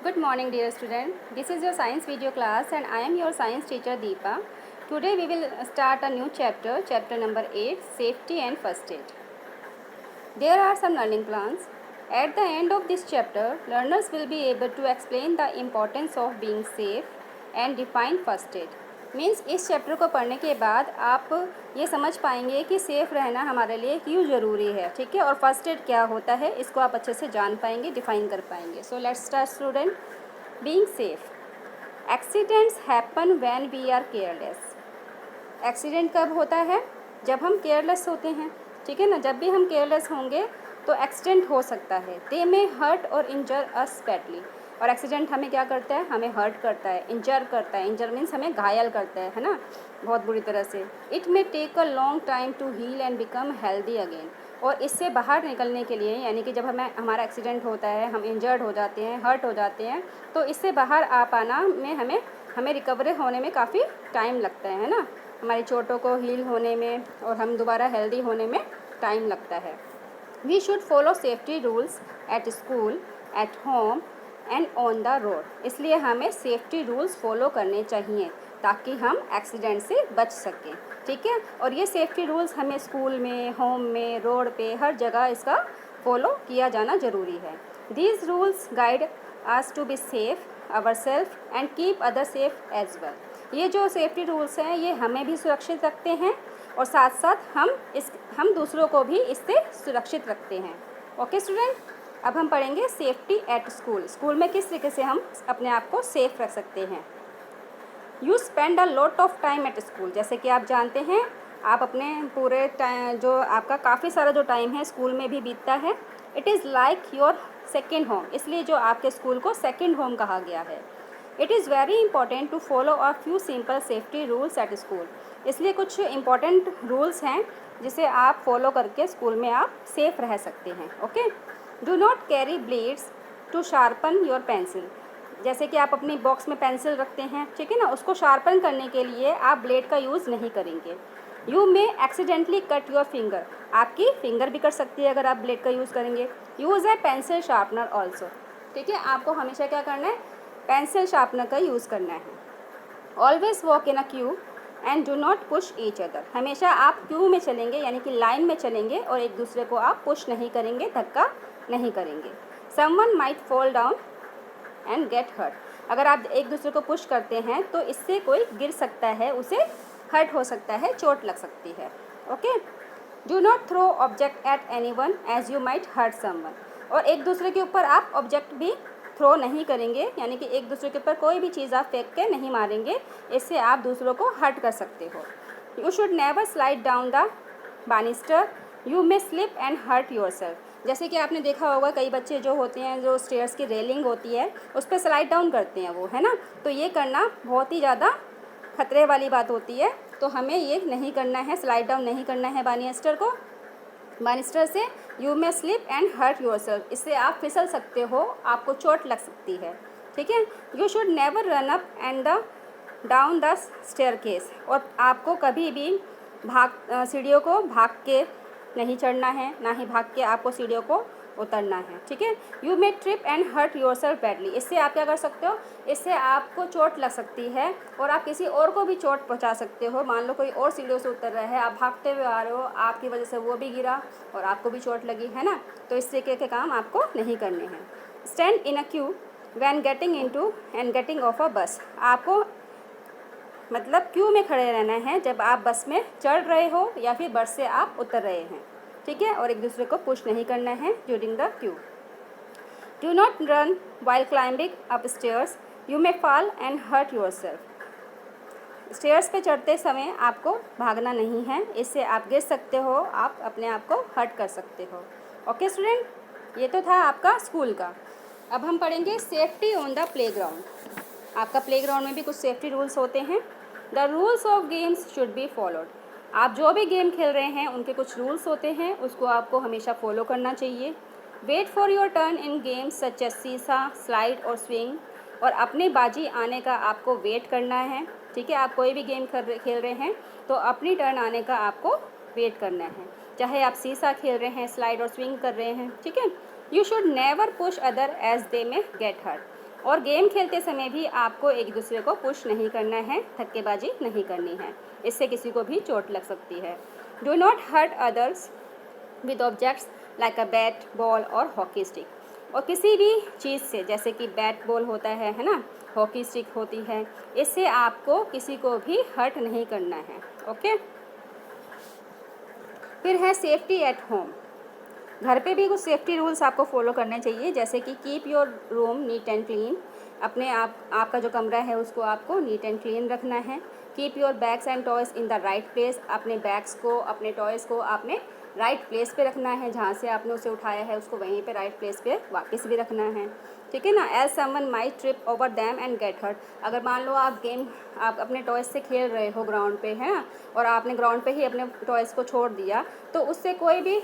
Good morning, dear student. This is your science video class and I am your science teacher Deepa. Today we will start a new chapter, chapter number 8, Safety and First Aid. There are some learning plans. At the end of this chapter, learners will be able to explain the importance of being safe and define first aid. Means इस chapter को पढ़ने के बाद आप ये समझ पाएंगे कि सेफ़ रहना हमारे लिए क्यों ज़रूरी है, ठीक है, और फर्स्ट एड क्या होता है इसको आप अच्छे से जान पाएंगे, डिफ़ाइन कर पाएंगे. So let's start student. Being safe. Accidents happen when we are careless. Accident कब होता है? जब हम केयरलेस होते हैं, ठीक है ना. जब भी हम केयरलेस होंगे तो एक्सीडेंट हो सकता है. दे मे हर्ट और इंजर अस बैडली. और एक्सीडेंट हमें क्या करता है? हमें हर्ट करता है, इंजर करता है. इंजर मीन्स हमें घायल करता है ना, बहुत बुरी तरह से. It may take a long time to heal and become healthy again. और इससे बाहर निकलने के लिए, यानी कि जब हमारा एक्सीडेंट होता है, हम इंजर्ड हो जाते हैं, हर्ट हो जाते हैं, तो इससे बाहर आ पाना में हमें रिकवरी होने में काफ़ी टाइम लगता है ना. हमारी चोटों को हील होने में और हम दोबारा हेल्दी होने में टाइम लगता है. We should follow safety rules at school, at home and on the road. इसलिए हमें सेफ्टी रूल्स फॉलो करने चाहिए ताकि हम एक्सीडेंट से बच सकें, ठीक है. और ये सेफ्टी रूल्स हमें स्कूल में, होम में, रोड पे, हर जगह इसका फॉलो किया जाना ज़रूरी है. These rules guide us to be safe our self and keep other safe as well. ये जो सेफ्टी रूल्स हैं ये हमें भी सुरक्षित रखते हैं और साथ साथ हम दूसरों को भी इससे सुरक्षित रखते हैं. ओके स्टूडेंट, अब हम पढ़ेंगे सेफ्टी एट स्कूल. स्कूल में किस तरीके से हम अपने आप को सेफ रख सकते हैं. You spend a lot of time at school. जैसे कि आप जानते हैं, आप अपने पूरे टाइम, जो आपका काफ़ी सारा जो टाइम है स्कूल में भी बीतता है. It is like your second home. इसलिए जो आपके स्कूल को सेकेंड होम कहा गया है. It is very important to follow a few simple safety rules at school. इसलिए कुछ इंपॉर्टेंट रूल्स हैं जिसे आप फॉलो करके स्कूल में आप सेफ रह सकते हैं. Okay. Do not carry blades to sharpen your pencil. जैसे कि आप अपनी बॉक्स में पेंसिल रखते हैं, ठीक है ना, उसको शार्पन करने के लिए आप ब्लेड का यूज़ नहीं करेंगे. You may accidentally cut your finger. आपकी फिंगर भी कट सकती है अगर आप ब्लेड का यूज़ करेंगे. यूज़ ए पेंसिल शार्पनर ऑल्सो. ठीक है, आपको हमेशा क्या करना है? पेंसिल शार्पनर का यूज़ करना है. Always walk in a Q and do not push each other. हमेशा आप क्यू में चलेंगे, यानी कि लाइन में चलेंगे और एक दूसरे को आप पुश नहीं करेंगे, धक्का नहीं करेंगे. Someone might fall down and get hurt. अगर आप एक दूसरे को पुश करते हैं तो इससे कोई गिर सकता है, उसे हर्ट हो सकता है, चोट लग सकती है. Okay. Do not throw object at anyone as you might hurt someone. और एक दूसरे के ऊपर आप ऑब्जेक्ट भी थ्रो नहीं करेंगे, यानी कि एक दूसरे के ऊपर कोई भी चीज़ आप फेंक के नहीं मारेंगे, इससे आप दूसरों को हर्ट कर सकते हो. You should never slide down the banister. You may slip and hurt yourself. जैसे कि आपने देखा होगा कई बच्चे जो होते हैं, जो स्टेयर्स की रेलिंग होती है उस पर स्लाइड डाउन करते हैं वो, है ना. तो ये करना बहुत ही ज़्यादा खतरे वाली बात होती है. तो हमें ये नहीं करना है, स्लाइड डाउन नहीं करना है बानिस्टर से. You may slip and hurt yourself. इससे आप फिसल सकते हो, आपको चोट लग सकती है, ठीक है. You should never run up and down the staircase. और आपको कभी भी सीढ़ियों को भाग के नहीं चढ़ना है, ना ही भाग के आपको सीढ़ियों को उतरना है, ठीक है. You may trip and hurt yourself badly. इससे आप क्या कर सकते हो? इससे आपको चोट लग सकती है और आप किसी और को भी चोट पहुंचा सकते हो. मान लो कोई और सीढ़ियों से उतर रहा है, आप भागते हुए आ रहे हो, आपकी वजह से वो भी गिरा और आपको भी चोट लगी, है ना. तो इस तरीके के काम आपको नहीं करने हैं. Stand in a queue when getting into and getting off a bus. आपको मतलब क्यू में खड़े रहना है जब आप बस में चढ़ रहे हो या फिर बस से आप उतर रहे हैं, ठीक है. और एक दूसरे को पुश नहीं करना है during the queue. Do not run while climbing up stairs. You may fall and hurt yourself. Stairs पे चढ़ते समय आपको भागना नहीं है, इससे आप गिर सकते हो, आप अपने आप को हर्ट कर सकते हो. ओके स्टूडेंट, ये तो था आपका स्कूल का. अब हम पढ़ेंगे सेफ्टी ऑन द प्लेग्राउंड. आपका प्लेग्राउंड में भी कुछ सेफ्टी रूल्स होते हैं. The rules of games should be followed. आप जो भी गेम खेल रहे हैं उनके कुछ रूल्स होते हैं, उसको आपको हमेशा फॉलो करना चाहिए. Wait for your turn in games such as seesaw, slide और स्विंग. और अपनी बाजी आने का आपको वेट करना है, ठीक है. आप कोई भी गेम खेल रहे हैं तो अपनी टर्न आने का आपको वेट करना है, चाहे आप सीसा खेल रहे हैं, स्लाइड और स्विंग कर रहे हैं, ठीक है. You should never push other as they may get hurt. और गेम खेलते समय भी आपको एक दूसरे को पुश नहीं करना है, धक्केबाजी नहीं करनी है, इससे किसी को भी चोट लग सकती है। Do not hurt others with objects like a bat, ball और हॉकी स्टिक। और किसी भी चीज़ से, जैसे कि बैट बॉल होता है ना, हॉकी स्टिक होती है, इससे आपको किसी को भी हर्ट नहीं करना है। ओके। फिर है सेफ्टी एट होम। घर पे भी कुछ सेफ्टी रूल्स आपको फॉलो करने चाहिए, जैसे कि keep your room neat and clean. अपने आपका जो कमरा है उसको आपको नीट एंड क्लीन रखना है। Keep your bags and toys in the right place. अपने बैग्स को, अपने टॉयज़ को आपने राइट प्लेस पे रखना है, जहाँ से आपने उसे उठाया है उसको वहीं पे राइट प्लेस पे वापस भी रखना है, ठीक है ना। As someone might trip over them and get hurt. अगर मान लो आप अपने टॉयज़ से खेल रहे हो ग्राउंड पे, है ना, और आपने ग्राउंड पे ही अपने टॉयज़ को छोड़ दिया, तो उससे कोई भी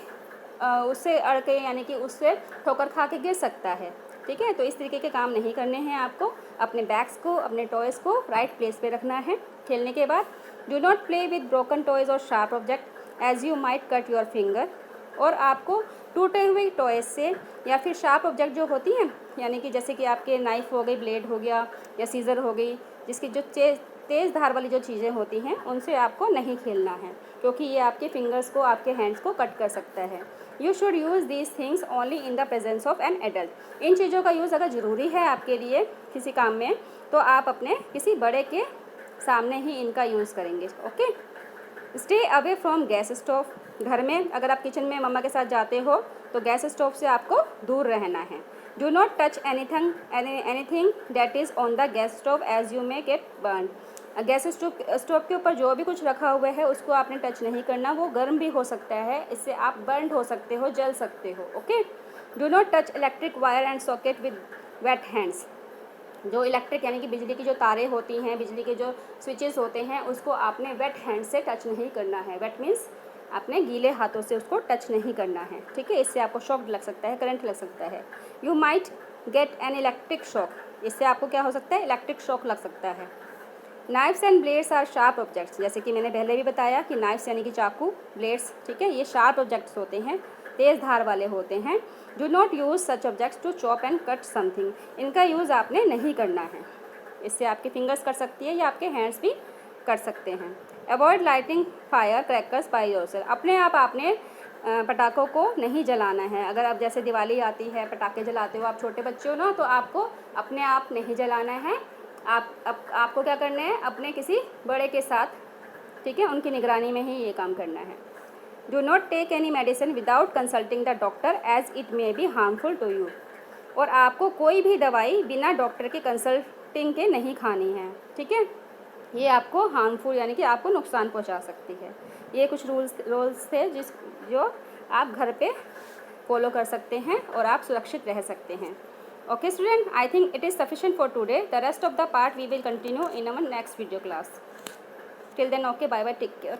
उससे अड़ के, यानी कि उससे ठोकर खा के गिर सकता है, ठीक है। तो इस तरीके के काम नहीं करने हैं आपको। अपने बैग्स को, अपने टॉयज़ को राइट प्लेस पे रखना है खेलने के बाद। Do not play with broken toys और sharp object as you might cut your finger. और आपको टूटे हुए टॉयज़ से या फिर शार्प ऑब्जेक्ट जो होती हैं, यानी कि जैसे कि आपके नाइफ़ हो गई, ब्लेड हो गया या सीज़र हो गई, जिसकी जो तेज़ धार वाली जो चीज़ें होती हैं, उनसे आपको नहीं खेलना है, क्योंकि ये आपके फिंगर्स को, आपके हैंड्स को कट कर सकता है। You should use these things only in the presence of an adult. इन चीज़ों का यूज़ अगर ज़रूरी है आपके लिए किसी काम में, तो आप अपने किसी बड़े के सामने ही इनका यूज़ करेंगे। Okay. Stay away from gas stove. घर में अगर आप किचन में मम्मा के साथ जाते हो तो गैस स्टोव से आपको दूर रहना है। Do not touch anything that is on the gas stove as you may get burn. Gas stove के ऊपर जो भी कुछ रखा हुआ है उसको आपने टच नहीं करना, वो गर्म भी हो सकता है, इससे आप बर्न हो सकते हो, जल सकते हो। Okay. Do not touch electric wire and socket with weight hands. जो इलेक्ट्रिक यानी कि बिजली की जो तारें होती हैं, बिजली के जो स्विचेस होते हैं, उसको आपने वेट हैंड से टच नहीं करना है। वेट मीन्स आपने गीले हाथों से उसको टच नहीं करना है, ठीक है। इससे आपको शॉक लग सकता है, करंट लग सकता है। You might get an electric shock. इससे आपको क्या हो सकता है, इलेक्ट्रिक शॉक लग सकता है। Knives and blades are sharp objects. जैसे कि मैंने पहले भी बताया कि नाइफ्स यानी कि चाकू, ब्लेड्स, ठीक है, ये शार्प ऑब्जेक्ट्स होते हैं, तेज़ धार वाले होते हैं। Do not use such objects to chop and cut something. इनका यूज़ आपने नहीं करना है, इससे आपके फिंगर्स कर सकती है या आपके हैंड्स भी कर सकते हैं। Avoid lighting fire crackers by yourself. अपने आप आपने पटाखों को नहीं जलाना है। अगर अब जैसे दिवाली आती है, पटाखे जलाते हो, आप छोटे बच्चे हो ना, तो आपको अपने आप नहीं जलाना है। आपको क्या करना है, अपने किसी बड़े के साथ, ठीक है, उनकी निगरानी में ही ये काम करना है। Do not take any medicine without consulting the doctor as it may be harmful to you. और आपको कोई भी दवाई बिना डॉक्टर के कंसल्टिंग के नहीं खानी है, ठीक है। ये आपको हार्मफुल यानी कि आपको नुकसान पहुंचा सकती है। ये कुछ रूल्स थे जो आप घर पे फॉलो कर सकते हैं और आप सुरक्षित रह सकते हैं। Okay student, I think it is sufficient for today. The rest of the part we will continue in our next video class. Till then, okay, bye bye, take care.